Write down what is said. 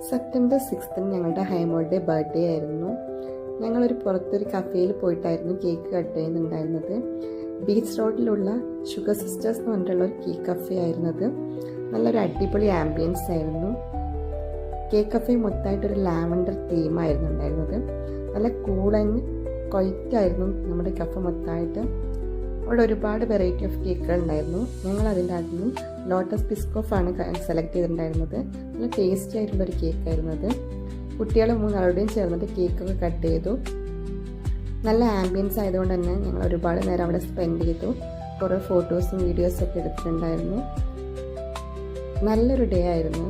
September 6 ഞങ്ങളുടെ ഹൈമോളുടെ birthday ആയിരുന്നു. ഞങ്ങളൊരു പുറത്തൊരു കഫേയിൽ പോയിട്ടായിരുന്നു കേക്ക് കട്ട് ചെയ്യുന്നുണ്ടായിരുന്നത്. ബീച്ച് റോഡിലുള്ള ഷുഗർ സിസ്റ്റേഴ്സ് എന്ന് പറഞ്ഞിട്ടുള്ള ഒരു കേക്ക് കഫേ ആയിരുന്നത്. നല്ലൊരു അടിപൊളി ആംബിയൻസ് ആയിരുന്നു. കേക്ക് കഫേ മൊത്തമായിട്ടൊരു ലാവൻഡർ തീമായിരുന്നു ഉണ്ടായിരുന്നത്. നല്ല കൂൾ ആൻഡ് ക്വൈറ്റായിരുന്നു നമ്മുടെ കഫ മൊത്തമായിട്ട്. അവിടെ ഒരുപാട് വെറൈറ്റി ഓഫ് കേക്കുകൾ ഉണ്ടായിരുന്നു. ഞങ്ങൾ അതിൻ്റെ അകത്തുനിന്നും ലോട്ടസ് ബിസ്കോഫാണ് സെലക്ട് ചെയ്തിട്ടുണ്ടായിരുന്നത്. നല്ല ടേസ്റ്റി ആയിട്ടുള്ളൊരു കേക്കായിരുന്നു അത്. കുട്ടികൾ മൂന്നാളുടെയും ചേർന്നിട്ട് കേക്കൊക്കെ കട്ട് ചെയ്തു. നല്ല ആംബിയൻസ് ആയതുകൊണ്ട് തന്നെ ഞങ്ങൾ ഒരുപാട് നേരം അവിടെ സ്പെൻഡ് ചെയ്തു. കുറേ ഫോട്ടോസും വീഡിയോസും ഒക്കെ എടുത്തിട്ടുണ്ടായിരുന്നു. നല്ലൊരു ഡേ ആയിരുന്നു.